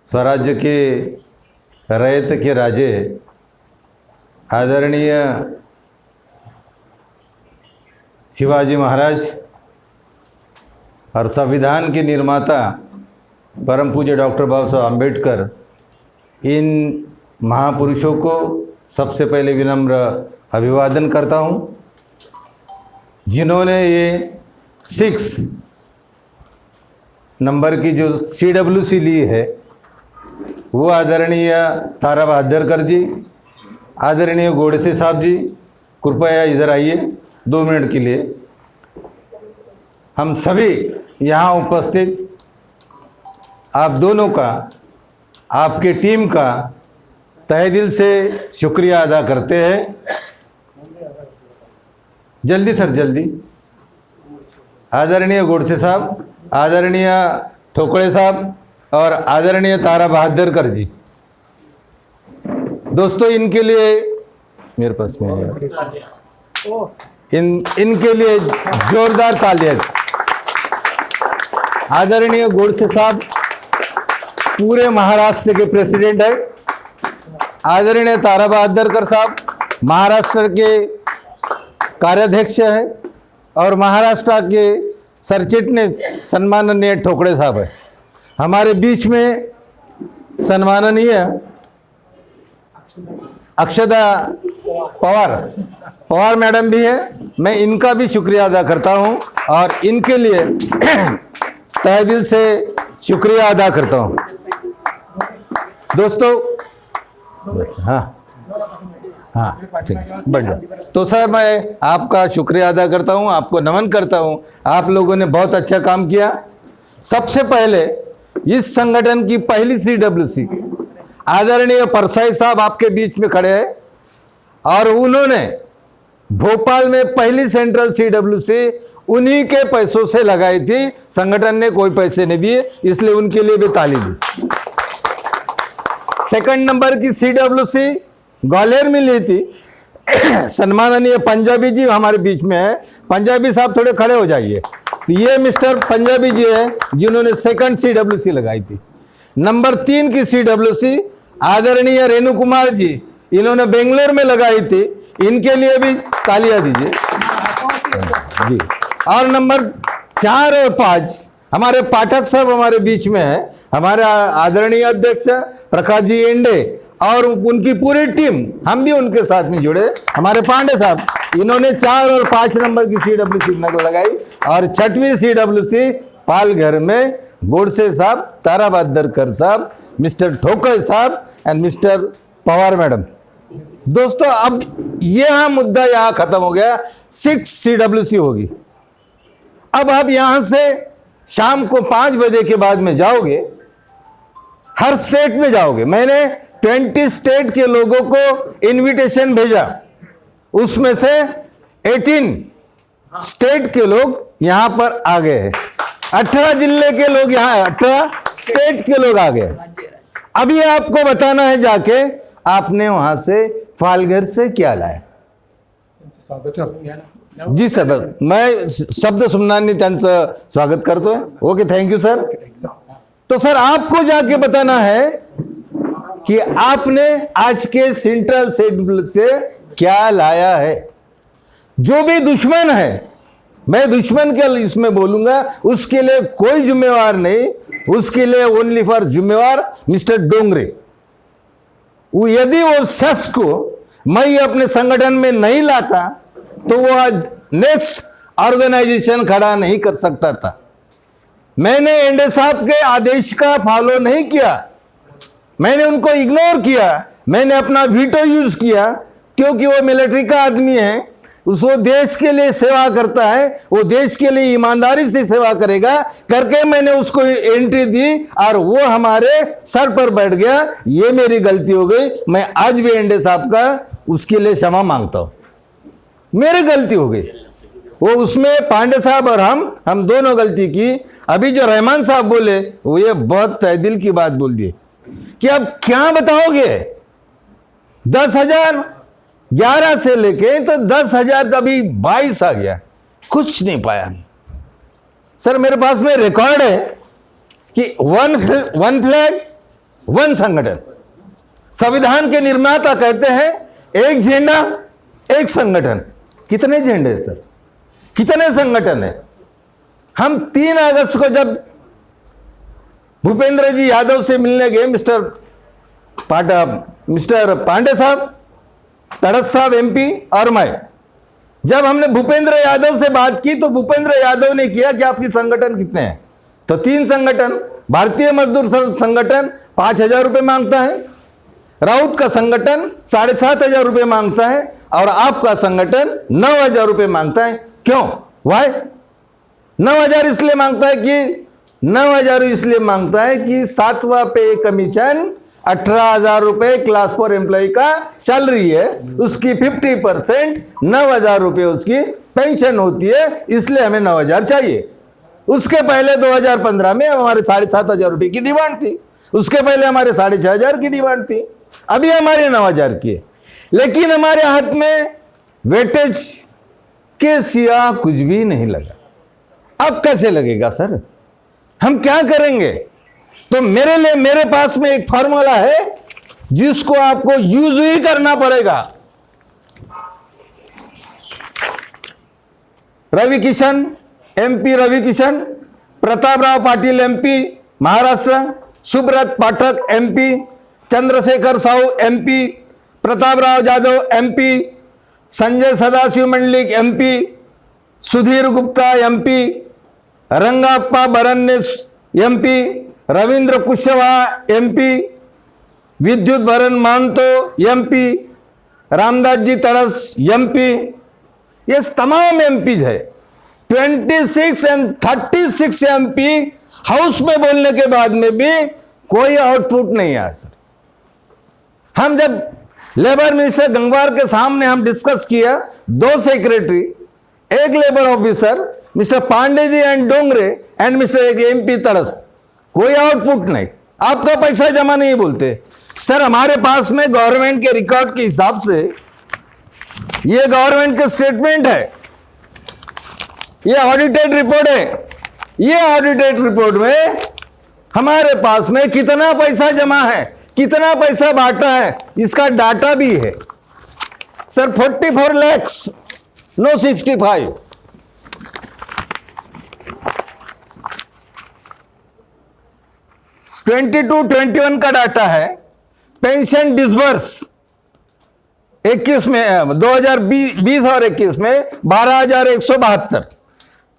स्वराज्य के रैयत के राजे आदरणीय शिवाजी महाराज और संविधान के निर्माता परम पूज्य डॉक्टर बाबा साहब अम्बेडकर, इन महापुरुषों को सबसे पहले विनम्र अभिवादन करता हूं, जिन्होंने ये 6 नंबर की जो CWC ली है, वो आदरणीय तारा बहादुरकर जी, आदरणीय गोडसे साहब जी, कृपया इधर आइए 2 मिनट के लिए। हम सभी यहाँ उपस्थित आप दोनों का, आपके टीम का तहे दिल से शुक्रिया अदा करते हैं। जल्दी सर जल्दी। आदरणीय गोडसे साहब, आदरणीय ठोकड़े साहब और आदरणीय तारा बहादुरकर जी, दोस्तों इनके लिए मेरे पास में इनके लिए जोरदार तालियां। आदरणीय गोडसे साहब पूरे महाराष्ट्र के प्रेसिडेंट है। आदरणीय तारा बहादुरकर साहब महाराष्ट्र के कार्याध्यक्ष है और महाराष्ट्र के सरचिटनीस सम्माननीय ठोकड़े साहब है। हमारे बीच में सम्माननीय अक्षदा पवार मैडम भी है। मैं इनका भी शुक्रिया अदा करता हूं और इनके लिए तहे दिल से शुक्रिया अदा करता हूं। दोस्तों हाँ ठीक, बढ़ जाओ। तो सर मैं आपका शुक्रिया अदा करता हूं, आपको नमन करता हूं। आप लोगों ने बहुत अच्छा काम किया। सबसे पहले इस संगठन की पहली CWC आदरणीय परसाई साहब आपके बीच में खड़े हैं और उन्होंने भोपाल में पहली सेंट्रल CWC उन्हीं के पैसों से लगाई थी। संगठन ने कोई पैसे नहीं दिए, इसलिए उनके लिए भी ताली दी। सेकंड नंबर की CWC ग्वालियर में ली थी। सम्माननीय पंजाबी जी हमारे बीच में है। पंजाबी साहब थोड़े खड़े हो जाइए। तो ये मिस्टर पंजाबी जी है जिन्होंने सेकंड CWC लगाई थी। नंबर 3 की CWC आदरणीय रेणु कुमार जी, इन्होंने बेंगलोर में लगाई थी। इनके लिए भी तालियां दीजिए जी। और नंबर 4 और 5 हमारे पाठक साहब हमारे बीच में है। हमारे आदरणीय अध्यक्ष प्रकाश जी एंडे और उनकी पूरी टीम, हम भी उनके साथ में जुड़े। हमारे पांडे साहब, इन्होंने 4 और 5 नंबर की CWC लगाई। और 6वीं CWC पालघर में गोडसे साहब, तारा बहादुरकर साहब, मिस्टर ठोकड़े साहब एंड मिस्टर पवार मैडम। दोस्तों अब यह मुद्दा यहाँ खत्म हो गया। 6 CWC होगी। अब आप यहां से शाम को 5 बजे के बाद में जाओगे, हर स्टेट में जाओगे। मैंने 20 स्टेट के लोगों को इनविटेशन भेजा, उसमें से 18 स्टेट के लोग यहां पर आ गए हैं। 18 जिले के लोग यहां, 18 स्टेट के लोग आ गए। अभी आपको बताना है जाके आपने वहां से पालघर से क्या लाया। जी सर, बस मैं शब्द सुमनांनी त्यांचं स्वागत करतोय। Okay, thank you sir. तो सर आपको जाके बताना है कि आपने आज के सेंट्रल शेड्यूल से क्या लाया है। जो भी दुश्मन है, मैं दुश्मन के इसमें बोलूंगा, उसके लिए कोई जिम्मेवार नहीं, उसके लिए ओनली फॉर जिम्मेवार मिस्टर डोंगरे। यदि वो शख्स को मैं अपने संगठन में नहीं लाता तो वो आज नेक्स्ट ऑर्गेनाइजेशन खड़ा नहीं कर सकता था। मैंने एंडे साहब के आदेश का फॉलो नहीं किया, मैंने उनको इग्नोर किया, मैंने अपना वीटो यूज किया, क्योंकि वो मिलिट्री का आदमी है। वो देश के लिए सेवा करता है, वो देश के लिए ईमानदारी से सेवा करेगा करके मैंने उसको एंट्री दी और वो हमारे सर पर बैठ गया। ये मेरी गलती हो गई। मैं आज भी एंडे साहब का उसके लिए क्षमा मांगता हूं, मेरी गलती हो गई। वो उसमें पांडे साहब और हम दोनों गलती की। अभी जो रहमान साहब बोले वो ये बहुत तहे दिल की बात बोल दी कि अब क्या बताओगे। 10,000 11 से लेके तो 10,000 अभी 22 आ गया, कुछ नहीं पाया। सर मेरे पास में रिकॉर्ड है कि वन फ्लैग वन संगठन। संविधान के निर्माता कहते हैं एक झंडा एक संगठन। कितने झंडे सर, कितने संगठन है? हम 3 अगस्त को जब भूपेंद्र जी यादव से मिलने गए, मिस्टर पांडे साहब, तड़स साहब एमपी और मैं, जब हमने भूपेंद्र यादव से बात की तो भूपेंद्र यादव ने किया कि आपकी संगठन कितने हैं? तो 3 संगठन। भारतीय मजदूर संगठन 5,000 रुपये मांगता है, राउत का संगठन 7,500 रुपये मांगता है और आपका संगठन 9,000 रुपये मांगता है। क्यों? वाई 9,000 इसलिए मांगता है कि 9,000 इसलिए मांगता है कि 7वां पे कमीशन 18,000 रुपये क्लास 4 एम्प्लॉय का सैलरी है, उसकी 50% 9,000 रुपये उसकी पेंशन होती है, इसलिए हमें 9,000 चाहिए। उसके पहले 2015 में हमारे 7,500 रुपये की डिमांड थी, उसके पहले हमारे 6,500 की डिमांड थी, अभी हमारे 9,000 की है। लेकिन हमारे हाथ में वेटेज के सिवा कुछ भी नहीं लगा। अब कैसे लगेगा सर? हम क्या करेंगे? तो मेरे पास में एक फॉर्मूला है जिसको आपको यूज ही करना पड़ेगा। Ravi Kishan MP, Ravi Kishan, Pratap Rao Patil MP Maharashtra, Subrat Pathak MP, Chandrashekhar Sahu MP, Pratap Rao Jadhav MP, Sanjay Sadashiv Mandlik MP, Sudhir Gupta MP, Rangappa बरन्नेस MP, Ravindra Kushwaha MP, Bidyut Baran Mahato MP, Ramdas ji Tadas MP. ये तमाम एमपीज है। 26 और 36 एमपी हाउस में बोलने के बाद में भी कोई आउटपुट नहीं आया सर। हम जब लेबर मिनिस्टर गंगवार के सामने हम डिस्कस किया, 2 सेक्रेटरी, एक labour officer mister Pandey ji and Dongre and mister एक एमपी तड़स, कोई आउटपुट नहीं, आपका पैसा जमा नहीं बोलते सर। हमारे पास में गवर्नमेंट के रिकॉर्ड के हिसाब से ये गवर्नमेंट के स्टेटमेंट है, ये ऑडिटेड रिपोर्ट है। ये ऑडिटेड रिपोर्ट में हमारे पास में कितना पैसा जमा है, कितना पैसा बांटा है, इसका डाटा भी है सर। 44 लाख, नो 65। 22-21 का डाटा है। पेंशन डिसबर्स 21 में 2020 और 21 में 12,172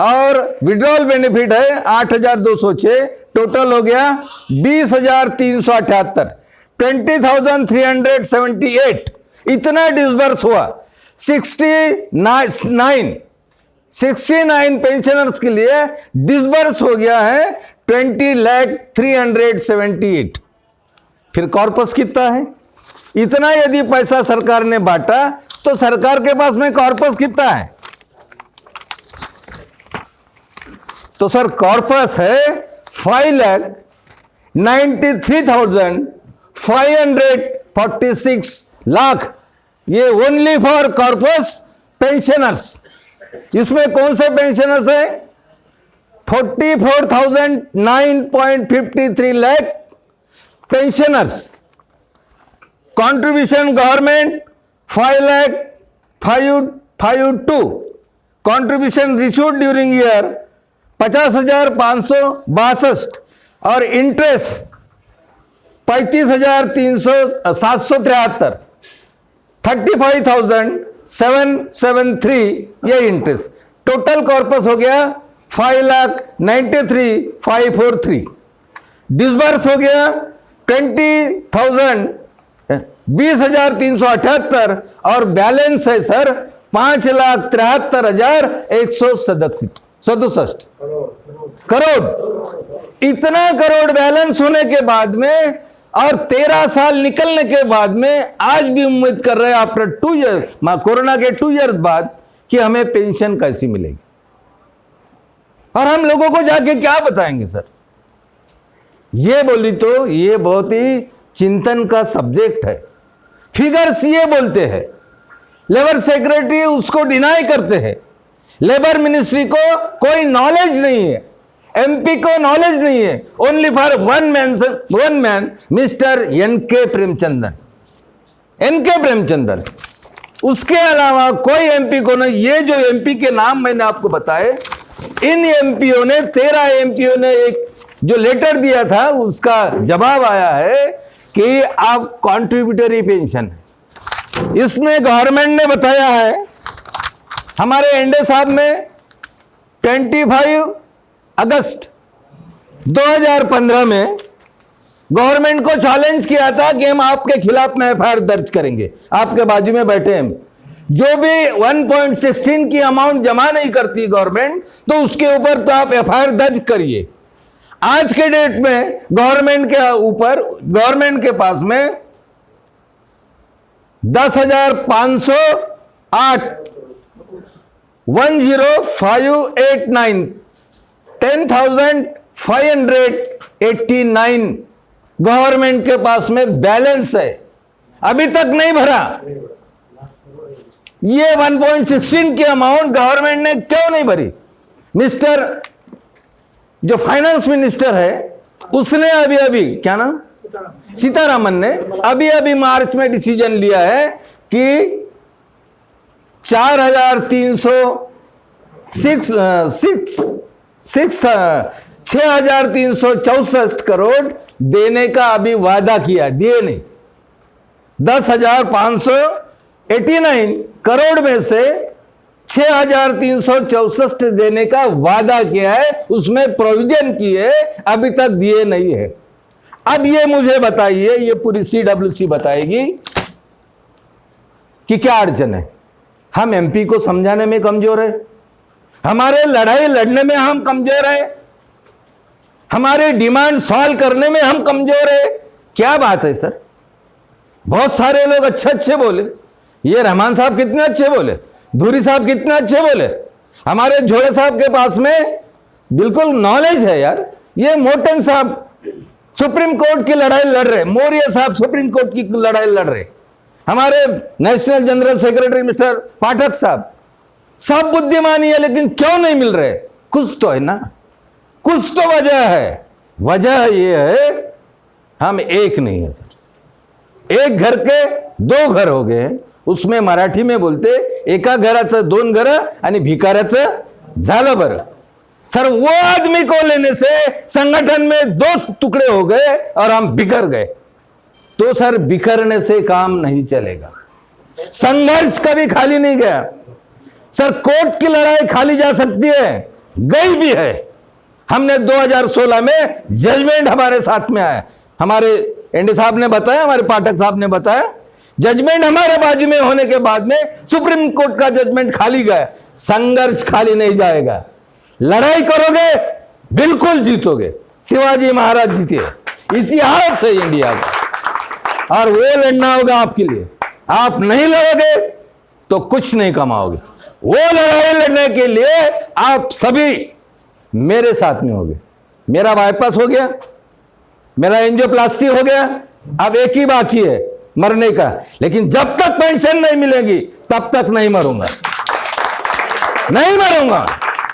और विड्रॉल बेनिफिट है 8,206, टोटल हो गया 20,378, 20,378 इतना डिसबर्स हुआ। 69 पेंशनर्स के लिए डिसबर्स हो गया है 20,378। फिर कॉर्पस कितना है? इतना यदि पैसा सरकार ने बांटा तो सरकार के पास में कॉर्पस कितना है? तो सर कॉर्पस है 5,93,546 लाख। ये ओनली फॉर कॉर्पस पेंशनर्स। इसमें कौन से पेंशनर्स है? 44,009.53 lakh pensioners. Contribution government 5,552। Contribution received during year 50,562 और इंटरेस्ट 35,773, 35,773 ये इंटरेस्ट। टोटल कॉर्पस हो गया 5,93,543। डिसबर्स हो गया 20,378 और बैलेंस है सर 5,73,167 करोड़। इतना करोड़ बैलेंस होने के बाद में और 13 साल निकलने के बाद में आज भी उम्मीद कर रहे हैं आफ्टर 2 ईयर, कोरोना के 2 ईयर्स बाद, कि हमें पेंशन कैसी मिलेगी। और हम लोगों को जाके क्या बताएंगे सर? ये बोली तो ये बहुत ही चिंतन का सब्जेक्ट है। फिगर्स ये बोलते हैं, लेबर सेक्रेटरी उसको डिनाई करते हैं, लेबर मिनिस्ट्री को कोई नॉलेज नहीं है। एमपी को नॉलेज नहीं है। Only for one man mister NK Premachandran, NK Premachandran, उसके अलावा कोई एमपी को नहीं। ये जो एमपी के नाम मैंने आपको बताए, इन एमपीओ ने 13 एमपीओ ने एक जो लेटर दिया था उसका जवाब आया है कि आप कॉन्ट्रीब्यूटरी पेंशन, इसमें गवर्नमेंट ने बताया है, हमारे एनडे साहब ने 25 अगस्त 2015 में गवर्नमेंट को चैलेंज किया था कि हम आपके खिलाफ में एफआईआर दर्ज करेंगे। आपके बाजू में बैठे हम, जो भी 1.16 की अमाउंट जमा नहीं करती गवर्नमेंट, तो उसके ऊपर तो आप एफआईआर दर्ज करिए। आज के डेट में गवर्नमेंट के ऊपर, गवर्नमेंट के पास में 10,508 10589 10,589 गवर्नमेंट के पास में बैलेंस है, अभी तक नहीं भरा। ये 1.16 की अमाउंट गवर्नमेंट ने क्यों नहीं भरी? मिस्टर जो फाइनेंस मिनिस्टर है उसने अभी क्या नाम, सीतारामन ने अभी मार्च में डिसीजन लिया है कि 6,364 करोड़ देने का अभी वादा किया, दिए नहीं। 10,589 करोड़ में से 6,364 देने का वादा किया है, उसमें प्रोविजन की है, अभी तक दिए नहीं है। अब ये मुझे बताइए, ये पूरी सीडब्ल्यूसी बताएगी कि क्या अड़चन है। हम एमपी को समझाने में कमजोर है, हमारे लड़ाई लड़ने में हम कमजोर है, हमारे डिमांड सॉल्व करने में हम कमजोर है। क्या बात है सर? बहुत सारे लोग अच्छे बोले, ये रहमान साहब कितने अच्छे बोले, धूरी साहब कितने अच्छे बोले, हमारे झोड़े साहब के पास में बिल्कुल नॉलेज है यार। ये मोटन साहब सुप्रीम कोर्ट की लड़ाई लड़ रहे, मौर्य साहब सुप्रीम कोर्ट की लड़ाई लड़ रहे, हमारे नेशनल जनरल सेक्रेटरी मिस्टर पाठक साहब, सब बुद्धिमानी है, लेकिन क्यों नहीं मिल रहे? कुछ तो है ना, कुछ तो वजह है। वजह यह है हम एक नहीं है सर। एक घर के 2 घर हो गए, उसमें मराठी में बोलते एका घराचं 2 घर आणि भिकाऱ्याचं झालं बरं। सर वो आदमी को लेने से संगठन में 2 टुकड़े हो गए और हम बिखर गए। तो सर बिखरने से काम नहीं चलेगा। संघर्ष कभी खाली नहीं गया सर। कोर्ट की लड़ाई खाली जा सकती है, गई भी है। हमने 2016 में जजमेंट हमारे साथ में आया, हमारे एनडी साहब ने बताया, हमारे पाठक साहब ने बताया, जजमेंट हमारे बाजू में होने के बाद में सुप्रीम कोर्ट का जजमेंट खाली गया। संघर्ष खाली नहीं जाएगा। लड़ाई करोगे बिल्कुल जीतोगे। शिवाजी महाराज जीते, इतिहास है इंडिया का, और वो लड़ना होगा आपके लिए। आप नहीं लड़ोगे तो कुछ नहीं कमाओगे। वो लड़ाई लड़ने के लिए आप सभी मेरे साथ में होगे। मेरा बाईपास हो गया, मेरा एंजियोप्लास्टी हो गया, अब एक ही बाकी है, मरने का। लेकिन जब तक पेंशन नहीं मिलेगी तब तक नहीं मरूंगा, नहीं मरूंगा।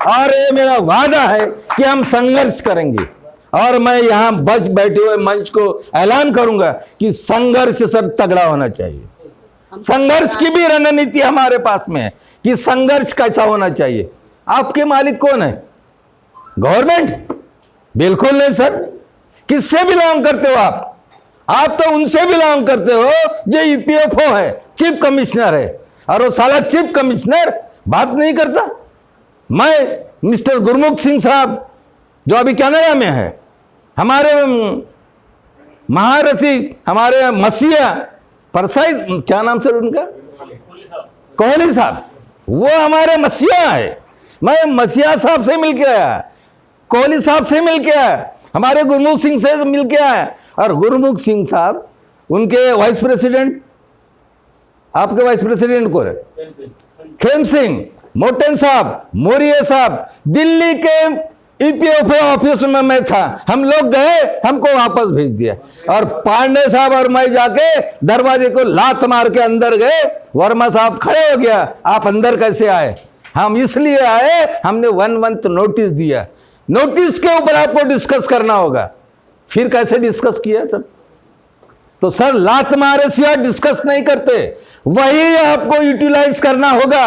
और ये मेरा वादा है कि हम संघर्ष करेंगे। और मैं यहां बच बैठे हुए मंच को ऐलान करूंगा कि संघर्ष सर तगड़ा होना चाहिए। संघर्ष की भी रणनीति हमारे पास में है कि संघर्ष कैसा होना चाहिए। आपके मालिक कौन है? गवर्नमेंट? बिल्कुल नहीं सर। किससे बिलोंग करते हो आप? आप तो उनसे बिलोंग करते हो जो ईपीएफओ है, चीफ कमिश्नर है, और वो साला चीफ कमिश्नर बात नहीं करता। मैं मिस्टर गुरमुख सिंह साहब जो अभी कनाडा में है, हमारे महारथी, हमारे मसीहा परसाई, क्या नाम सर उनका, कोहली साहब, वो हमारे मसीहा है। मैं मसीहा साहब से मिल के आया, कोहली साहब से मिल के आया, हमारे गुरमुख सिंह से मिल के आया। और गुरमुख सिंह साहब उनके वाइस प्रेसिडेंट, आपके वाइस प्रेसिडेंट कौन है? खेम सिंह, मोटन साहब, मौर्य साहब, दिल्ली के ईपीएफओ ऑफिस में मैं था, हम लोग गए, हमको वापस भेज दिया। और पांडे साहब और मैं जाके दरवाजे को लात मार के अंदर गए। वर्मा साहब खड़े हो गया, आप अंदर कैसे आए? हम इसलिए आए, हमने 1 मंथ नोटिस दिया। नोटिस के ऊपर आपको डिस्कस करना होगा। फिर कैसे डिस्कस किया सर? तो सर लात मारे सिवा डिस्कस नहीं करते, वही आपको यूटिलाइज करना होगा।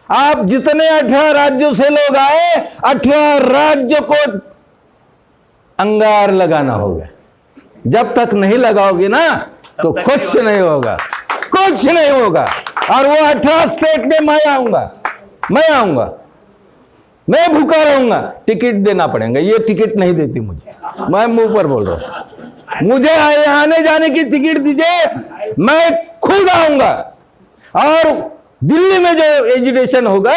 आप जितने 18 राज्यों से लोग आए, 18 राज्यों को अंगार लगाना होगा। जब तक नहीं लगाओगे ना तो कुछ नहीं होगा, कुछ नहीं होगा। और वो 18 स्टेट में मैं आऊंगा, मैं भूखा रहूंगा, टिकट देना पड़ेगा। ये टिकट नहीं देती मुझे, मैं मुंह पर बोल रहा हूं। मुझे आने जाने की टिकट दीजिए, मैं खुद आऊंगा। और दिल्ली में जो एजुटेशन होगा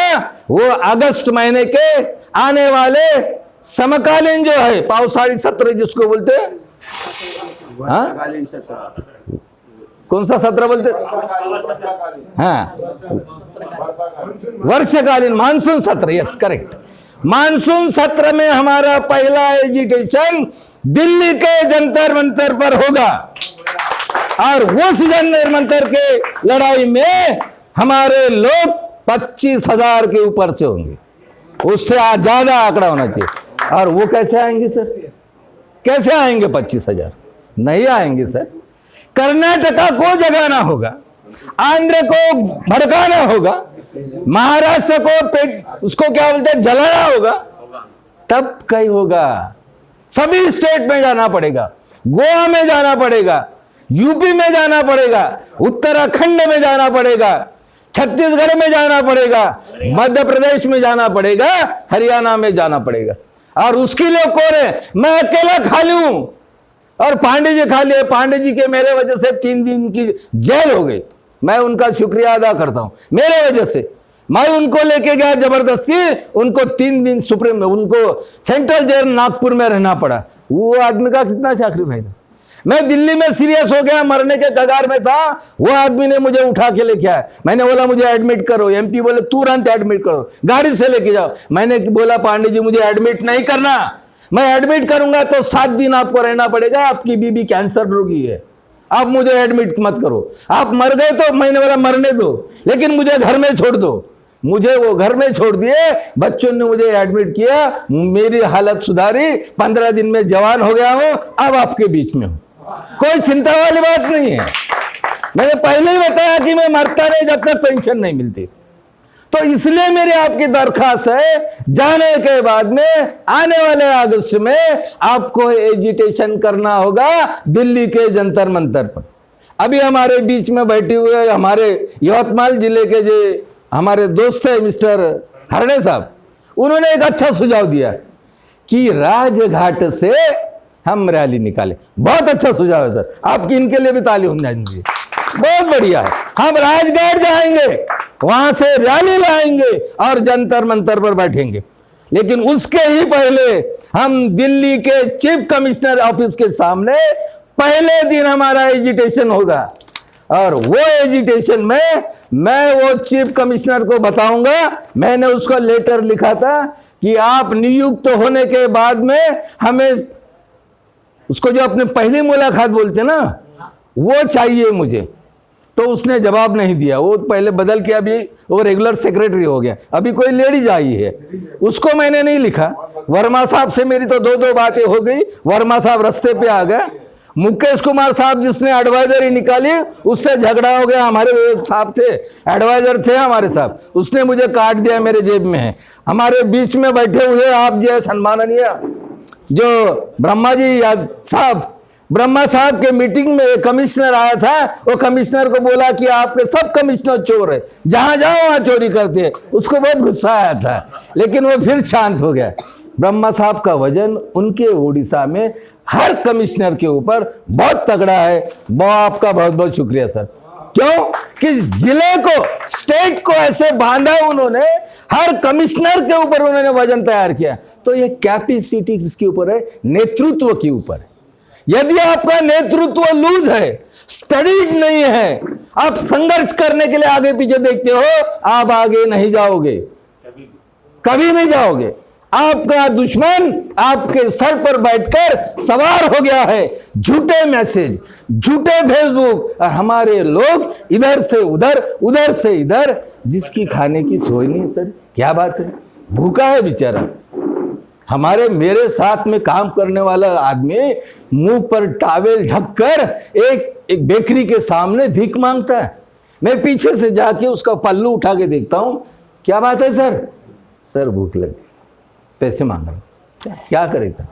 वो अगस्त महीने के आने वाले समकालीन जो है पावसाड़ी सत्र जिसको बोलते हैं, कौन सा सत्र बोलते? हाँ, वर्षकालीन मानसून सत्र, यस करेक्ट। मानसून सत्र में हमारा पहला एजुटेशन दिल्ली के जंतर मंतर पर होगा। और उस जंतर मंतर के लड़ाई में हमारे लोग 25,000 के ऊपर से होंगे, उससे ज्यादा आंकड़ा होना चाहिए। और वो कैसे आएंगे सर? कैसे आएंगे 25,000? नहीं आएंगे सर। कर्नाटका को जगाना होगा, आंध्र को भड़काना होगा, महाराष्ट्र को उसको क्या बोलते हैं, जलाना होगा, तब कहीं होगा। सभी स्टेट में जाना पड़ेगा, गोवा में जाना पड़ेगा, यूपी में जाना पड़ेगा, उत्तराखंड में जाना पड़ेगा, छत्तीसगढ़ में जाना पड़ेगा, मध्य प्रदेश में जाना पड़ेगा, हरियाणा में जाना पड़ेगा। और उसके लिए कौन है? मैं अकेला खा लूं और पांडे जी खा लिए। पांडे जी के मेरे वजह से 3 दिन की जेल हो गई, मैं उनका शुक्रिया अदा करता हूं। मेरे वजह से मैं उनको लेके गया जबरदस्ती, उनको 3 दिन सुप्रीम में, उनको सेंट्रल जेल नागपुर में रहना पड़ा। वो आदमी का कितना सैक्रिफाइस था। मैं दिल्ली में सीरियस हो गया, मरने के कगार में था, वो आदमी ने मुझे उठा के लेके आया। मैंने बोला मुझे एडमिट करो, एमपी बोले तुरंत एडमिट करो, गाड़ी से लेके जाओ। मैंने बोला पांडे जी मुझे एडमिट नहीं करना, मैं एडमिट करूंगा तो 7 दिन आपको रहना पड़ेगा, आपकी बीबी कैंसर रोगी है, आप मुझे एडमिट मत करो। आप मर गए तो मैंने बोला मरने दो, लेकिन मुझे घर में छोड़ दो। मुझे वो घर में छोड़ दिए, बच्चों ने मुझे एडमिट किया, मेरी हालत सुधारी, 15 दिन में जवान हो गया हूं, अब आपके बीच में हूं। कोई चिंता वाली बात नहीं है। मैंने पहले ही बताया कि मैं मरता नहीं जब तक पेंशन नहीं मिलती। तो इसलिए मेरी आपकी दरखास्त है, जाने के बाद में आने वाले अगस्त में आपको एजिटेशन करना होगा दिल्ली के जंतर मंतर पर। अभी हमारे बीच में बैठे हुए हमारे यवतमाल जिले के जो हमारे दोस्त है मिस्टर हरणे साहब, उन्होंने एक अच्छा सुझाव दिया कि राजघाट से हम रैली निकालें। बहुत अच्छा सुझाव है सर, आपकी इनके लिए भी ताली होनी चाहिए, बहुत बढ़िया है। हम राजघाट जाएंगे, वहां से रैली लाएंगे और जंतर मंतर पर बैठेंगे। लेकिन उसके ही पहले हम दिल्ली के चीफ कमिश्नर ऑफिस के सामने पहले दिन हमारा एजिटेशन होगा। और वो एजिटेशन में मैं वो चीफ कमिश्नर को बताऊंगा, मैंने उसको लेटर लिखा था कि आप नियुक्त होने के बाद में हमें उसको जो अपने पहली मुलाकात बोलते ना वो चाहिए मुझे। तो उसने जवाब नहीं दिया, वो पहले बदल के अभी वो रेगुलर सेक्रेटरी हो गया, अभी कोई लेडीज आई है, उसको मैंने नहीं लिखा। वर्मा साहब से मेरी तो 2 बातें हो गई, वर्मा साहब रास्ते पे आ गए। मुकेश कुमार साहब जिसने एडवाइजरी निकाली उससे झगड़ा हो गया, हमारे साहब थे, एडवाइजर थे हमारे साहब, उसने मुझे काट दिया, मेरे जेब में है। हमारे बीच में बैठे हुए आप जो सम्माननीय जो ब्रह्मा जी साहब, ब्रह्मा साहब के मीटिंग में एक कमिश्नर आया था, वो कमिश्नर को बोला कि आपके सब कमिश्नर चोर है, जहां जाओ वहां चोरी करते हैं। उसको बहुत गुस्सा आया था, लेकिन वो फिर शांत हो गया। ब्रह्मा साहब का वजन उनके उड़ीसा में हर कमिश्नर के ऊपर बहुत तगड़ा है। बहुत आपका बहुत बहुत शुक्रिया सर। क्यों कि जिले को, स्टेट को ऐसे बांधा उन्होंने, हर कमिश्नर के ऊपर उन्होंने वजन तैयार किया। तो ये कैपेसिटी किसके ऊपर है? नेतृत्व के ऊपर है। यदि आपका नेतृत्व लूज है, स्टडीड नहीं है, आप संघर्ष करने के लिए आगे पीछे देखते हो, आप आगे नहीं जाओगे, कभी नहीं जाओगे। आपका दुश्मन आपके सर पर बैठकर सवार हो गया है, झूठे मैसेज, झूठे फेसबुक, और हमारे लोग इधर से उधर, उधर से इधर, जिसकी खाने की सोच नहीं सर। क्या बात है, भूखा है बेचारा। हमारे मेरे साथ में काम करने वाला आदमी मुंह पर टॉवेल ढककर एक बेकरी के सामने भीख मांगता है। मैं पीछे से जाके उसका पल्लू उठा के देखता हूं, क्या बात है सर? सर भूख लगी, पैसे मांग रहे। क्या करेगा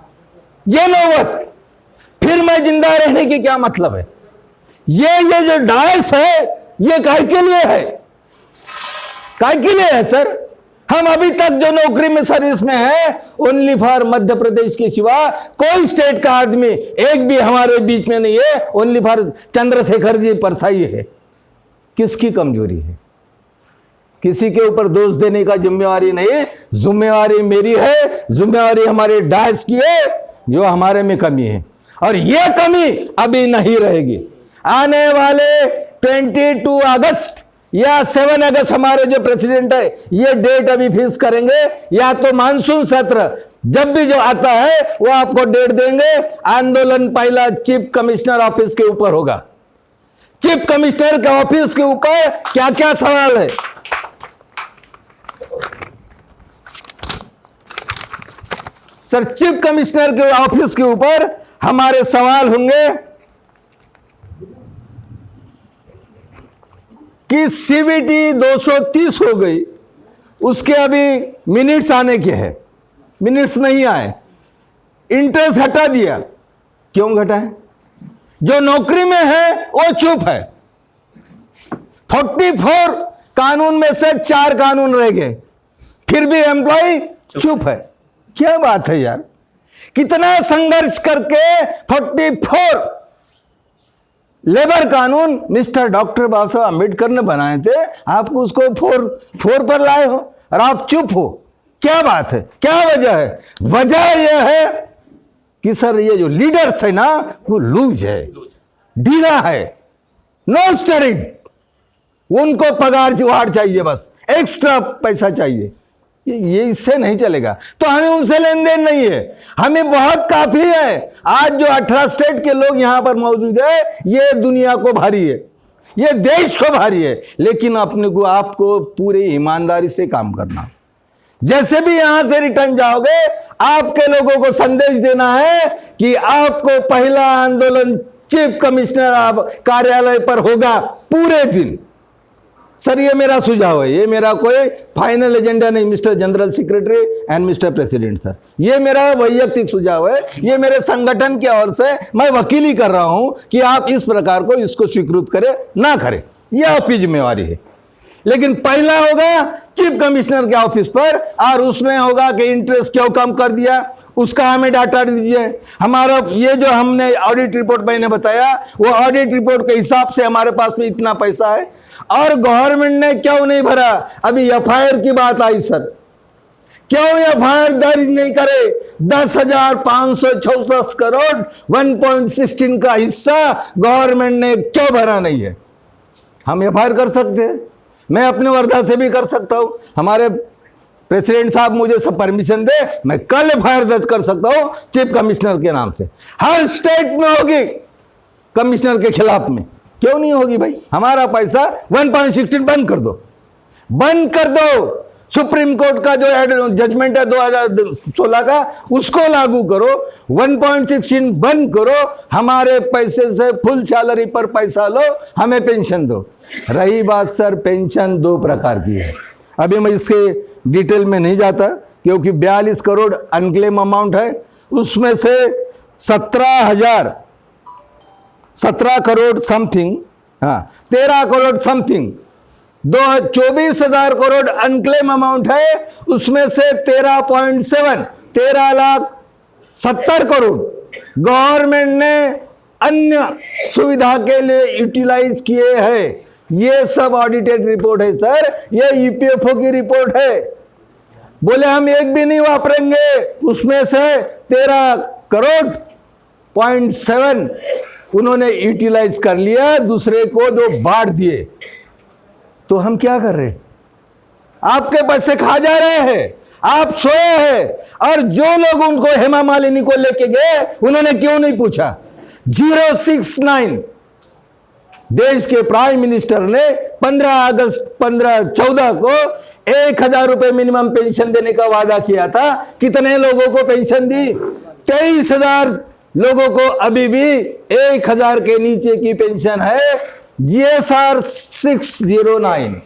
ये नौबत? फिर मैं जिंदा रहने की क्या मतलब है? ये जो डायस है ये काहे के लिए है? काहे के लिए है सर? हम अभी तक जो नौकरी में सर्विस में है ओनली फॉर मध्य प्रदेश के सिवा कोई स्टेट का आदमी एक भी हमारे बीच में नहीं है। ओनली फॉर चंद्रशेखर जी परसाई है। किसकी कमजोरी है? किसी के ऊपर दोष देने का जिम्मेवारी नहीं, जिम्मेवारी मेरी है, जिम्मेवारी हमारे डायस की है जो हमारे में कमी है। और यह कमी अभी नहीं रहेगी। आने वाले 22 अगस्त या 7 अगस्त हमारे जो प्रेसिडेंट है ये डेट अभी फिक्स करेंगे, या तो मानसून सत्र जब भी जो आता है वो आपको डेट देंगे। आंदोलन पहला चीफ कमिश्नर ऑफिस के ऊपर होगा। चीफ कमिश्नर के ऑफिस के ऊपर क्या क्या सवाल है? सर चीफ कमिश्नर के ऑफिस के ऊपर हमारे सवाल होंगे कि सीबीटी 230 हो गई, उसके अभी मिनट्स आने के हैं, मिनट्स नहीं आए। इंटरेस्ट हटा दिया, क्यों घटाए? जो नौकरी में है वो चुप है। 44 कानून में से 4 कानून रह गए, फिर भी एम्प्लॉय चुप है। क्या बात है यार? कितना संघर्ष करके 44 लेबर कानून मिस्टर डॉक्टर बाबा साहब अम्बेडकर ने बनाए थे, आप उसको 4 पर लाए हो और आप चुप हो। क्या बात है? क्या वजह है? वजह यह है कि सर ये जो लीडर्स है ना वो लूज है, ढीला है, नो स्टेरिंग। उनको पगार जुगाड़ चाहिए, बस एक्स्ट्रा पैसा चाहिए। ये इससे नहीं चलेगा। तो हमें उनसे लेन देन नहीं है, हमें बहुत काफी है। आज जो 18 स्टेट के लोग यहां पर मौजूद है ये दुनिया को भारी है, ये देश को भारी है। लेकिन अपने को आपको पूरी ईमानदारी से काम करना। जैसे भी यहां से रिटर्न जाओगे आपके लोगों को संदेश देना है कि आपको पहला आंदोलन चीफ कमिश्नर आप कार्यालय पर होगा पूरे दिन। सर ये मेरा सुझाव है, ये मेरा कोई फाइनल एजेंडा नहीं mister general secretary and mister president sir. ये मेरा वैयक्तिक सुझाव है, ये मेरे संगठन की ओर से मैं वकीली कर रहा हूं कि आप इस प्रकार को इसको स्वीकृत करें ना करें, ये आपकी जिम्मेवारी है। लेकिन पहला होगा चीफ कमिश्नर के ऑफिस पर, और उसमें होगा कि इंटरेस्ट क्यों कम कर दिया उसका हमें डाटा दीजिए। हमारा ये जो हमने ऑडिट रिपोर्ट मैंने बताया वो ऑडिट रिपोर्ट के हिसाब से हमारे पास में इतना पैसा है, और गवर्नमेंट ने क्यों नहीं भरा? अभी एफआईआर की बात आई सर, क्यों एफआईआर दर्ज नहीं करे? 10,564 करोड़ 1.16 का हिस्सा गवर्नमेंट ने क्यों भरा नहीं है? हम एफआईआर कर सकते हैं, मैं अपने वर्धा से भी कर सकता हूं। हमारे प्रेसिडेंट साहब मुझे सब परमिशन दे, मैं कल एफआईआर दर्ज कर सकता हूं चीफ कमिश्नर के नाम से। हर स्टेट में होगी कमिश्नर के खिलाफ में, क्यों नहीं होगी भाई? हमारा पैसा 1.16 बंद कर दो, बंद कर दो। सुप्रीम कोर्ट का जो जजमेंट है 2016 का उसको लागू करो, 1.16 बंद करो, हमारे पैसे से फुल सैलरी पर पैसा लो, हमें पेंशन दो। रही बात सर पेंशन 2 प्रकार की है, अभी मैं इसके डिटेल में नहीं जाता क्योंकि 42 करोड़ अनक्लेम अमाउंट है, उसमें से 17 करोड़ समथिंग, हाँ 13 crore something, 24,000 crore unclaim amount है, उसमें से 13.7 13,70,000 करोड़ गवर्नमेंट ने अन्य सुविधा के लिए यूटिलाइज किए हैं। ये सब ऑडिटेड रिपोर्ट है सर, ये ईपीएफओ की रिपोर्ट है। बोले हम एक भी नहीं वापरेंगे, उसमें से 13 करोड़ 0.7 उन्होंने यूटिलाइज कर लिया, दूसरे को 2 बांट दिए। तो हम क्या कर रहे हैं? आपके पैसे खा जा रहे हैं, आप सोए हैं। और जो लोग उनको हेमा मालिनी को लेके गए उन्होंने क्यों नहीं पूछा? 069 देश के प्राइम मिनिस्टर ने 14 को 1000 रुपए मिनिमम पेंशन देने का वादा किया था। कितने लोगों को पेंशन दी? 23,000 लोगों को अभी भी 1000 के नीचे की पेंशन है। GSR 609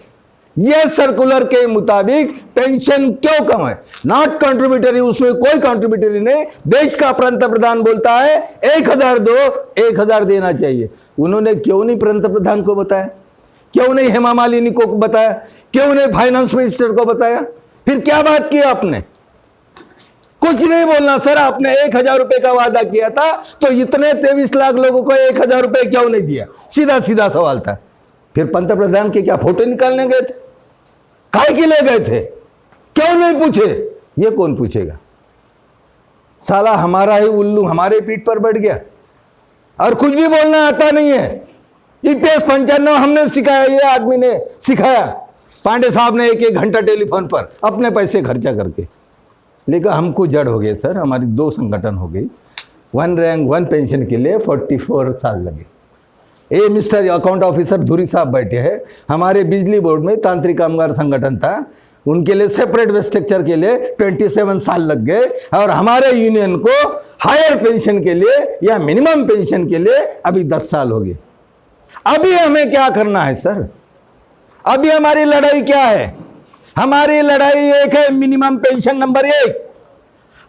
ये सर्कुलर के मुताबिक पेंशन क्यों कम है? नॉट कंट्रीब्यूटरी, उसमें कोई कंट्रीब्यूटरी नहीं। देश का पंत प्रधान बोलता है 1000 दो, 1000 देना चाहिए। उन्होंने क्यों नहीं पंत प्रधान को बताया? क्यों नहीं हेमा मालिनी को बताया? क्यों नहीं फाइनेंस मिनिस्टर को बताया? फिर क्या बात की आपने? कुछ नहीं बोलना सर। आपने 1000 रुपए का वादा किया था तो इतने 23 लाख लोगों को 1000 रुपए क्यों नहीं दिया? सीधा सीधा सवाल था। फिर पंत प्रधान के क्या फोटो निकालने गए थे? काय के ले गए थे? क्यों नहीं पूछे? ये कौन पूछेगा? साला हमारा ही उल्लू हमारे पीठ पर बैठ गया और कुछ भी बोलना आता नहीं है। EPS 95 हमने सिखाया, ये आदमी ने सिखाया। पांडे साहब ने 1-1 घंटा टेलीफोन पर अपने पैसे खर्चा करके। लेकिन हमको जड़ हो गए सर, हमारी 2 संगठन हो गई। 1 रैंक 1 पेंशन के लिए 44 साल लगे। ये मिस्टर अकाउंट ऑफिसर धुरी साहब बैठे हैं। हमारे बिजली बोर्ड में तांत्रिक कामगार संगठन था, उनके लिए सेपरेट वेस्ट स्ट्रक्चर के लिए 27 साल लग गए। और हमारे यूनियन को हायर पेंशन के लिए या मिनिमम पेंशन के लिए अभी 10 साल हो गए। अभी हमें क्या करना है सर? अभी हमारी लड़ाई क्या है? हमारी लड़ाई एक है, minimum pension number 1,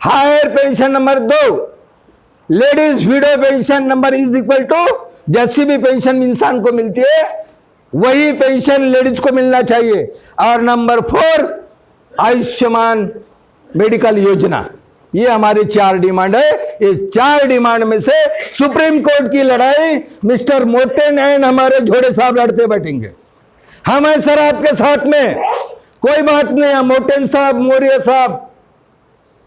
higher pension number 2, ladies widow pension number is equal to जैसी भी पेंशन इंसान को मिलती है वही पेंशन लेडीज को मिलना चाहिए। और नंबर 4 आयुष्मान मेडिकल योजना। ये हमारी 4 डिमांड है। ये 4 डिमांड में से सुप्रीम कोर्ट की लड़ाई मिस्टर मोटेन एंड हमारे झोड़े साहब लड़ते बैठेंगे। हम हैं सर आपके साथ में, कोई बात नहीं है। मोटेन साहब, मौर्य साहब,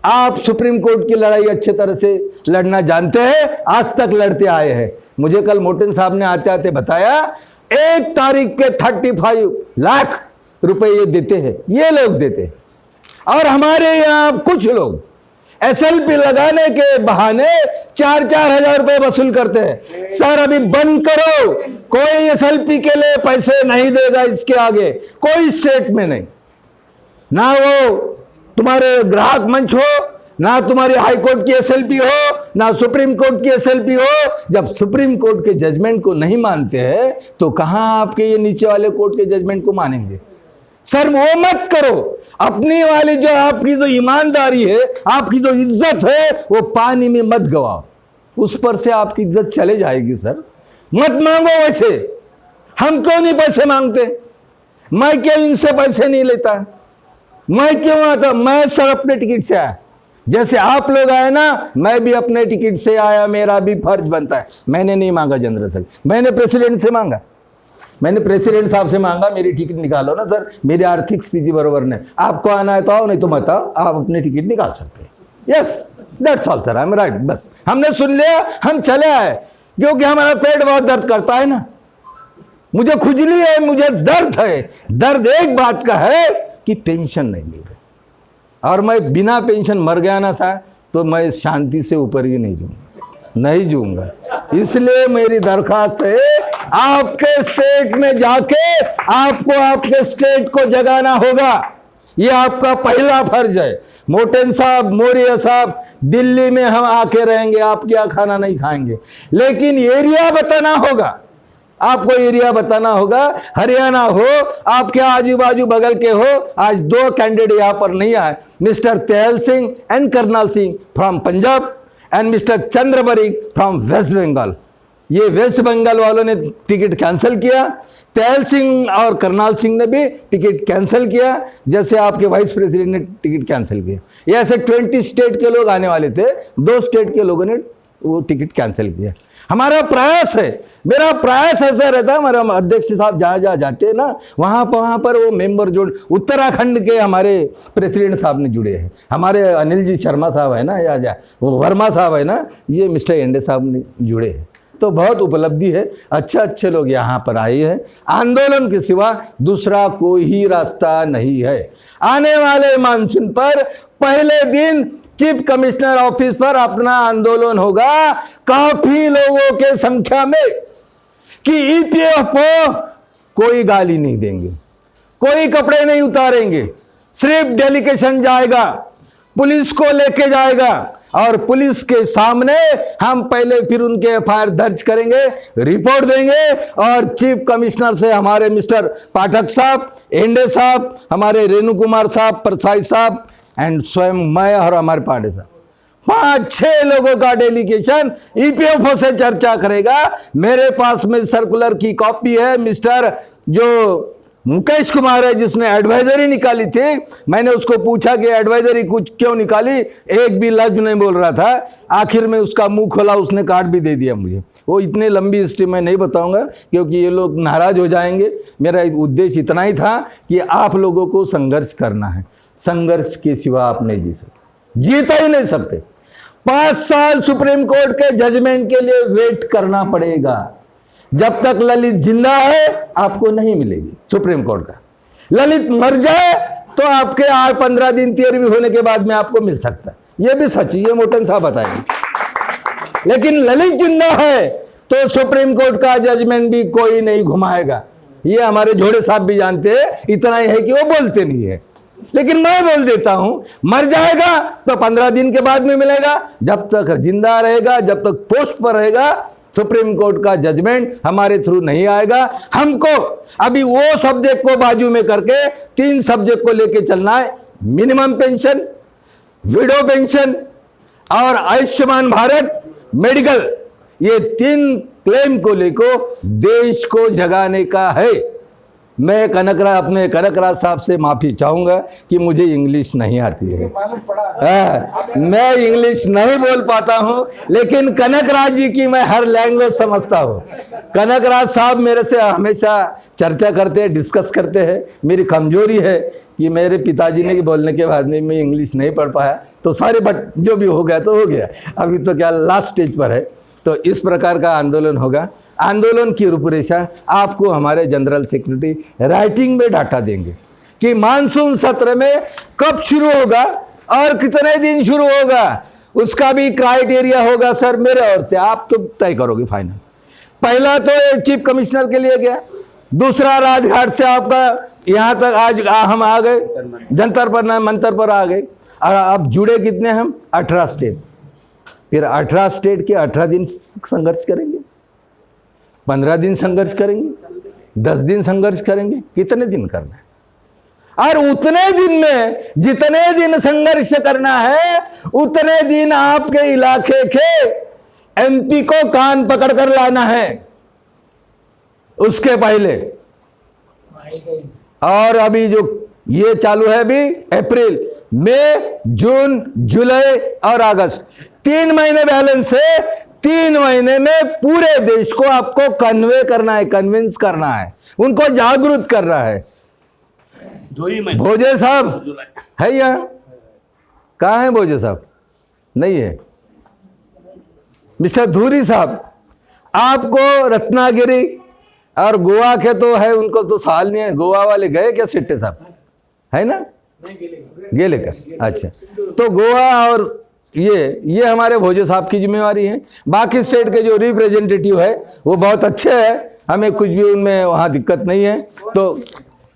आप सुप्रीम कोर्ट की लड़ाई अच्छे तरह से लड़ना जानते हैं, आज तक लड़ते आए हैं। मुझे कल मोटेन साहब ने आते आते बताया 1 तारीख के 35 लाख रुपए ये देते हैं, ये लोग देते हैं। और हमारे यहाँ कुछ लोग SLP लगाने के बहाने 4-4 हजार रुपए वसूल करते हैं। सर अभी बंद करो, कोई SLP के लिए पैसे नहीं देगा। इसके आगे कोई स्टेट में नहीं, ना वो तुम्हारे ग्राहक मंच हो, ना तुम्हारी हाई कोर्ट की SLP हो, ना सुप्रीम कोर्ट की SLP हो। जब सुप्रीम कोर्ट के जजमेंट को नहीं मानते हैं तो कहां आपके ये नीचे वाले कोर्ट के जजमेंट को मानेंगे? सर वो मत करो। अपनी वाली जो आपकी जो ईमानदारी है, आपकी जो इज्जत है, वो पानी में मत गवाओ। उस पर से आपकी इज्जत चले जाएगी। सर मत मांगो वैसे। हम क्यों नहीं पैसे मांगते? मैं क्यों इनसे पैसे नहीं लेता? मैं क्यों आता? मैं सर अपने टिकट से आया, जैसे आप लोग आए ना, मैं भी अपने टिकट से आया। मेरा भी फर्ज बनता है। मैंने नहीं मांगा जनरल सेक्रेटरी, मैंने प्रेसिडेंट से मांगा। मैंने प्रेसिडेंट साहब से मांगा मेरी टिकट निकालो ना सर, मेरी आर्थिक स्थिति बराबर नहीं। आपको आना है तो आओ, नहीं तो मत आओ। आप अपने टिकट निकाल सकते हैं। Yes that's all sir, I am right. बस हमने सुन लिया, हम चले आए। क्योंकि हमारा पेट बहुत दर्द करता है ना, मुझे खुजली है, मुझे दर्द है। दर्द एक बात का है कि पेंशन नहीं मिल रही, और मैं बिना पेंशन मर गया ना सर तो मैं शांति से ऊपर ही नहीं जूंगा। इसलिए मेरी दरखास्त है, आपके स्टेट में जाके आपको आपके स्टेट को जगाना होगा। ये आपका पहला फर्ज है। मोटेन साहब, मौर्य साहब, दिल्ली में हम आके रहेंगे, आपके यहाँ खाना नहीं खाएंगे, लेकिन एरिया बताना होगा। आपको एरिया बताना होगा। हरियाणा हो, आपके आजू बाजू बगल के हो। आज 2 कैंडिडेट यहां पर नहीं आए, mister Tel Singh and Karnal Singh from Punjab and mister Chandrabari from West Bengal. ये वेस्ट बंगाल वालों ने टिकट कैंसिल किया। तेल सिंह और करनाल सिंह ने भी टिकट कैंसिल किया, जैसे आपके वाइस प्रेसिडेंट ने टिकट कैंसिल किया। ये ऐसे 20 स्टेट के लोग आने वाले थे, 2 स्टेट के लोगों ने वो टिकट कैंसिल किया। हमारा प्रयास है, मेरा प्रयास ऐसा रहता है, हमारे अध्यक्ष साहब जहाँ जहाँ जाते हैं ना, वहाँ पर वो मेंबर जोड़, उत्तराखंड के हमारे प्रेसिडेंट साहब ने जुड़े हैं। हमारे अनिल जी शर्मा साहब है ना, या वो वर्मा साहब है ना, ये मिस्टर एंडे साहब ने जुड़े हैं। तो बहुत उपलब्धि है, अच्छे लोग यहाँ पर आए हैं। आंदोलन के सिवा दूसरा कोई ही रास्ता नहीं है। आने वाले मानसून पर पहले दिन चीफ कमिश्नर ऑफिस पर अपना आंदोलन होगा, काफी लोगों के संख्या में, कि EPF को कोई गाली नहीं देंगे, कोई कपड़े नहीं उतारेंगे, सिर्फ डेलीगेशन जाएगा, पुलिस को लेके जाएगा और पुलिस के सामने हम पहले फिर उनके एफआईआर दर्ज करेंगे, रिपोर्ट देंगे और चीफ कमिश्नर से हमारे मिस्टर पाठक साहब, एंडे साहब, हमारे रेणु कुमार साहब, परसाई साहब एंड स्वयं मैं और हमारे पांडे साहब 5-6 लोगों का डेलीगेशन ईपीएफओ से चर्चा करेगा। मेरे पास में सर्कुलर की कॉपी है, मिस्टर जो मुकेश कुमार है जिसने एडवाइजरी निकाली थी, मैंने उसको पूछा कि एडवाइजरी कुछ क्यों निकाली, एक भी लफ्ज नहीं बोल रहा था, आखिर में उसका मुंह खोला, उसने कार्ड भी दे दिया मुझे। वो इतनी लंबी हिस्ट्री मैं नहीं बताऊंगा क्योंकि ये लोग नाराज हो जाएंगे। मेरा उद्देश्य इतना ही था कि आप लोगों को संघर्ष करना है, संघर्ष के सिवा आप नहीं जीत ही नहीं सकते। 5 साल सुप्रीम कोर्ट के जजमेंट के लिए वेट करना पड़ेगा। जब तक ललित जिंदा है आपको नहीं मिलेगी सुप्रीम कोर्ट का। ललित मर जाए तो आपके 8-15 दिन 13वीं होने के बाद में आपको मिल सकता है, ये भी सच है, ये मोटन साहब बताएंगे। लेकिन ललित जिंदा है तो सुप्रीम कोर्ट का जजमेंट भी कोई नहीं घुमाएगा। ये हमारे झोड़े साहब भी जानते हैं, इतना ही है कि वो बोलते नहीं है, लेकिन मैं बोल देता हूं, मर जाएगा तो 15 दिन के बाद में मिलेगा। जब तक जिंदा रहेगा, जब तक पोस्ट पर रहेगा, सुप्रीम कोर्ट का जजमेंट हमारे थ्रू नहीं आएगा। हमको अभी वो सब्जेक्ट को बाजू में करके 3 सब्जेक्ट को लेके चलना है, मिनिमम पेंशन, विडो पेंशन और आयुष्मान भारत मेडिकल। ये 3 क्लेम को लेकर देश को जगाने का है। मैं अपने कनकराज साहब से माफी चाहूंगा कि मुझे इंग्लिश नहीं आती है, मैं इंग्लिश नहीं बोल पाता हूं, लेकिन कनकराज जी की मैं हर लैंग्वेज समझता हूं। कनकराज साहब मेरे से हमेशा चर्चा करते हैं, डिस्कस करते हैं। मेरी कमजोरी है कि मेरे पिताजी ने बोलने के बाद में मैं इंग्लिश नहीं पढ़ पाया, तो सारे बट जो भी हो गया तो हो गया। अभी तो क्या लास्ट स्टेज पर है। तो इस प्रकार का आंदोलन होगा। आंदोलन की रूपरेखा आपको हमारे जनरल सेक्रेटरी राइटिंग में डाटा देंगे कि मानसून सत्र में कब शुरू होगा और कितने दिन शुरू होगा, उसका भी क्राइटेरिया होगा सर मेरे ओर से, आप तो तय करोगे फाइनल। पहला तो चीफ कमिश्नर के लिए गया, दूसरा राजघाट से आपका यहाँ तक आज हम आ गए, जंतर पर मंतर पर आ गए। और अब जुड़े कितने हम 18 स्टेट, फिर 18 स्टेट के 18 दिन संघर्ष करेंगे, 15 दिन संघर्ष करेंगे, 10 दिन संघर्ष करेंगे, कितने दिन करना है। और उतने दिन में जितने दिन संघर्ष करना है उतने दिन आपके इलाके के एमपी को कान पकड़ कर लाना है उसके पहले। और अभी जो ये चालू है अभी अप्रैल, मई, जून, जुलाई और अगस्त, 3 महीने बैलेंस है। 3 महीने में पूरे देश को आपको कन्वे करना है, कन्विंस करना है, उनको जागरूक कर रहा है। भोजे साहब है यहाँ? कहाँ है भोजे साहब? नहीं है। मिस्टर धूरी साहब, आपको रत्नागिरी और गोवा के तो है, उनको तो सवाल नहीं है। गोवा वाले गए क्या सिट्टे साहब? है ना? गेले कर। अच्छा, तो गोवा और ये हमारे भोजे साहब की जिम्मेवारी है। बाकी स्टेट के जो रिप्रेजेंटेटिव है वो बहुत अच्छे हैं, हमें कुछ भी उनमें वहाँ दिक्कत नहीं है। तो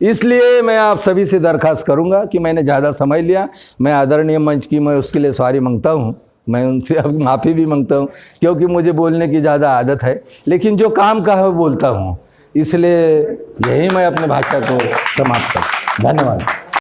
इसलिए मैं आप सभी से दरख्वास्त करूँगा कि मैंने ज़्यादा समय लिया, मैं आदरणीय मंच की मैं उसके लिए सॉरी मांगता हूँ। मैं उनसे अब माफ़ी भी मांगता हूँ क्योंकि मुझे बोलने की ज़्यादा आदत है, लेकिन जो काम का है वो बोलता हूँ। इसलिए यही मैं अपने भाषा को समाप्त करता हूँ। धन्यवाद।